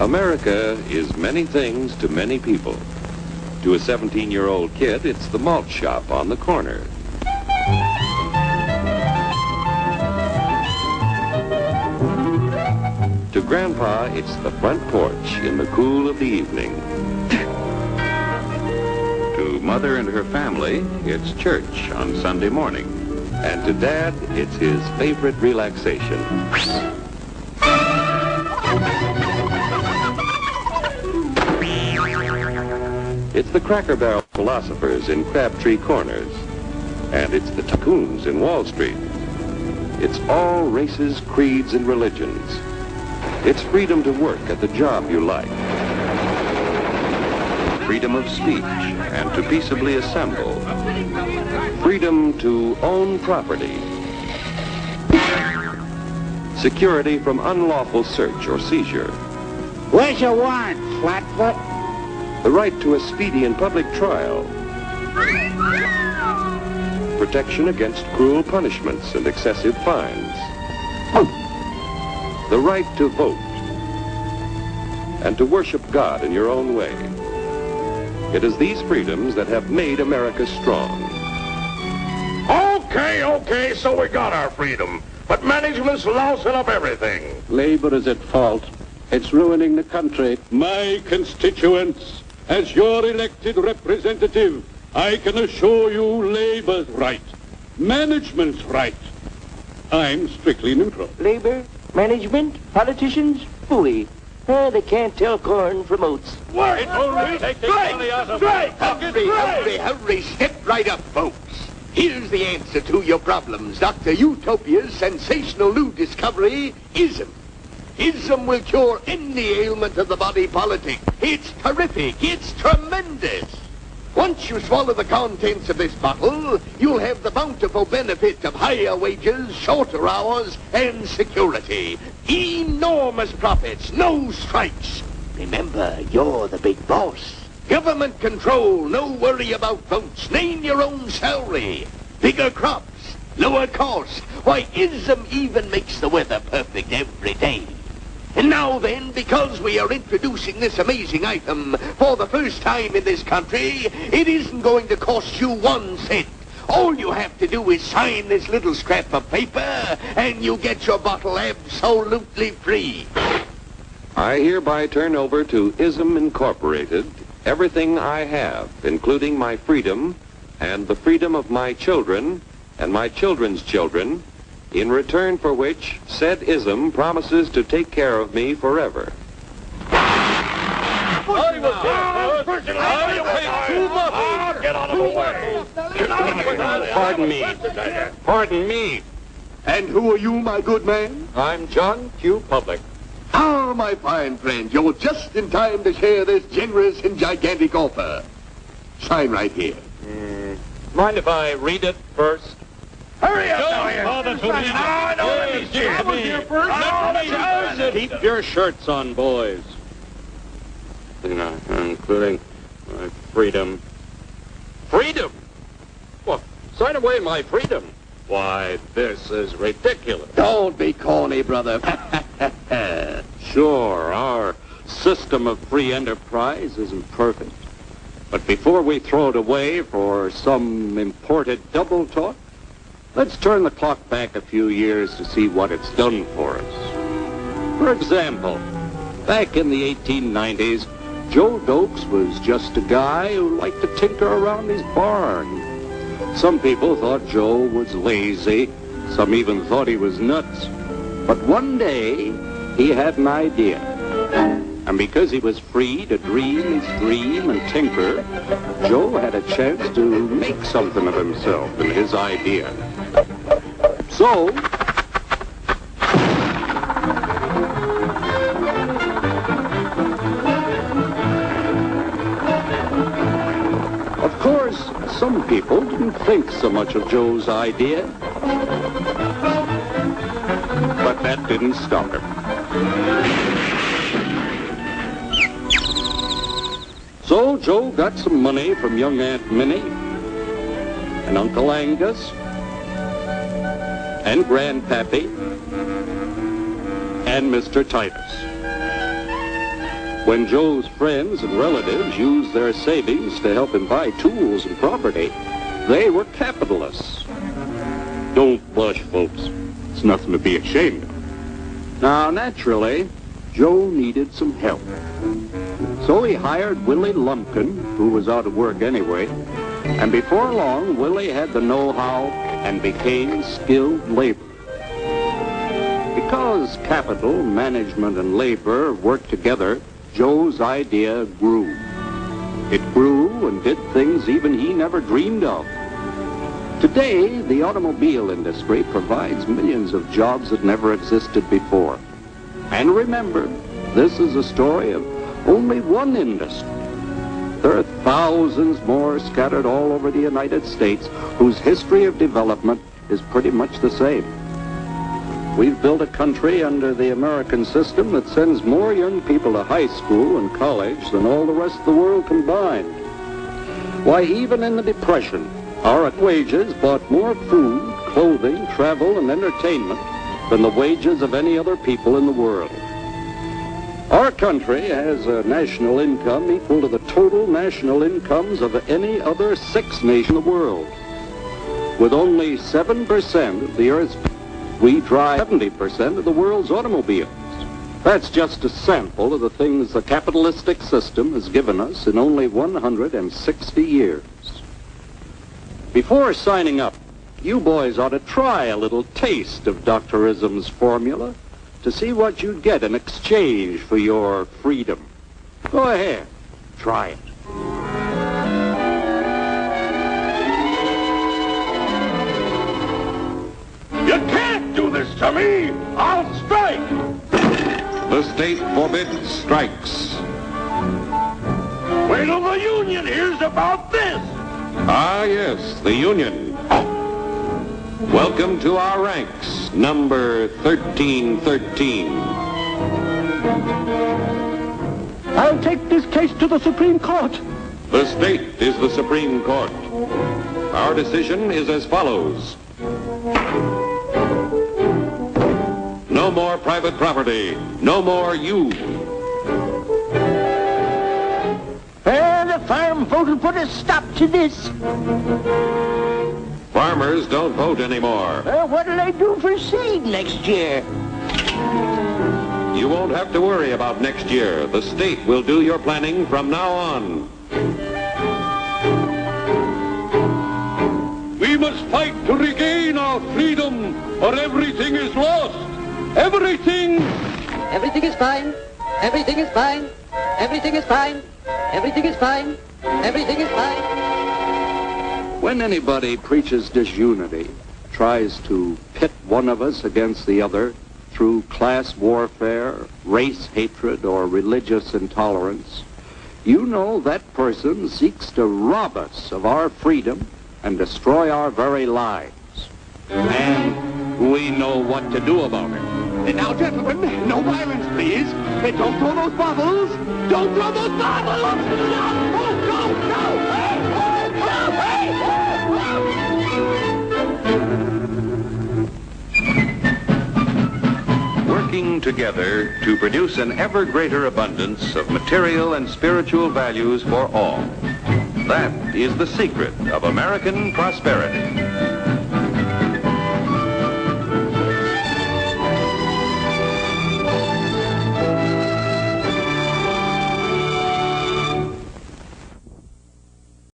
America is many things to many people. To a 17-year-old kid, it's the malt shop on the corner. To Grandpa, it's the front porch in the cool of the evening. To Mother and her family, it's church on Sunday morning. And to Dad, it's his favorite relaxation. It's the Cracker Barrel philosophers in Crabtree Corners. And it's the tycoons in Wall Street. It's all races, creeds, and religions. It's freedom to work at the job you like. Freedom of speech and to peaceably assemble. Freedom to own property. Security from unlawful search or seizure. Where's your warrant, Flatfoot? The right to a speedy and public trial. Protection against cruel punishments and excessive fines. The right to vote. And to worship God in your own way. It is these freedoms that have made America strong. Okay, so we got our freedom. But management's lousing up everything. Labor is at fault. It's ruining the country. My constituents, as your elected representative, I can assure you Labor's right. Management's right. I'm strictly neutral. Labor, management, politicians, phooey. They can't tell corn from oats. Work! Hurry, step right up, folks. Here's the answer to your problems. Dr. Utopia's sensational new discovery, ISM. ISM will cure any ailment of the body politic. It's terrific. It's tremendous. Once you swallow the contents of this bottle, you'll have the bountiful benefit of higher wages, shorter hours, and security. Enormous profits, no strikes. Remember, you're the big boss. Government control, no worry about votes. Name your own salary. Bigger crops, lower costs. Why, ISM even makes the weather perfect every day. And now then, because we are introducing this amazing item for the first time in this country, it isn't going to cost you 1 cent. All you have to do is sign this little scrap of paper, and you get your bottle absolutely free. I hereby turn over to ISM Incorporated everything I have, including my freedom and the freedom of my children and my children's children, in return for which said ISM promises to take care of me forever. Pardon me. And who are you, my good man? I'm John Q. Public. Ah, my fine friend, you're just in time to share this generous and gigantic offer. Sign right here. Mind if I read it first? Hurry up, Keep your shirts on, boys. Including my freedom. Freedom? What? Sign away my freedom? Why, this is ridiculous. Don't be corny, brother. Sure, our system of free enterprise isn't perfect. But before we throw it away for some imported double talk, let's turn the clock back a few years to see what it's done for us. For example, back in the 1890s, Joe Dokes was just a guy who liked to tinker around his barn. Some people thought Joe was lazy. Some even thought he was nuts. But one day, he had an idea. And because he was free to dream his dream and tinker, Joe had a chance to make something of himself and his idea. So, of course, some people didn't think so much of Joe's idea. But that didn't stop him. So Joe got some money from young Aunt Minnie and Uncle Angus and Grandpappy and Mr. Titus. When Joe's friends and relatives used their savings to help him buy tools and property, they were capitalists. Don't blush, folks. It's nothing to be ashamed of. Now, naturally, Joe needed some help. So he hired Willie Lumpkin, who was out of work anyway, and before long, Willie had the know-how and became skilled labor. Because capital, management, and labor worked together, Joe's idea grew. It grew and did things even he never dreamed of. Today, the automobile industry provides millions of jobs that never existed before. And remember, this is a story of only one industry. There are thousands more scattered all over the United States whose history of development is pretty much the same. We've built a country under the American system that sends more young people to high school and college than all the rest of the world combined. Why, even in the Depression, our wages bought more food, clothing, travel, and entertainment than the wages of any other people in the world. Our country has a national income equal to the total national incomes of any other 6 nations in the world. With only 7% of the Earth's people, we drive 70% of the world's automobiles. That's just a sample of the things the capitalistic system has given us in only 160 years. Before signing up, you boys ought to try a little taste of Dr. Ism's formula to see what you'd get in exchange for your freedom. Go ahead, try it. You can't do this to me! I'll strike! The state forbids strikes. Wait till the union hears about this! Ah, yes, the Union. Welcome to our ranks, number 1313. I'll take this case to the Supreme Court. The state is the Supreme Court. Our decision is as follows. No more private property. No more you. The farm vote will put a stop to this. Farmers don't vote anymore. What'll they do for seed next year? You won't have to worry about next year. The state will do your planning from now on. We must fight to regain our freedom, or everything is lost. Everything! Everything is fine. Everything is fine. Everything is fine. Everything is fine. Everything is fine. When anybody preaches disunity, tries to pit one of us against the other through class warfare, race hatred, or religious intolerance, you know that person seeks to rob us of our freedom and destroy our very lives. And we know what to do about it. Now, gentlemen, no violence, please. Don't throw those bottles. Don't throw those bottles. No, no, no. Working together to produce an ever greater abundance of material and spiritual values for all. That is the secret of American prosperity.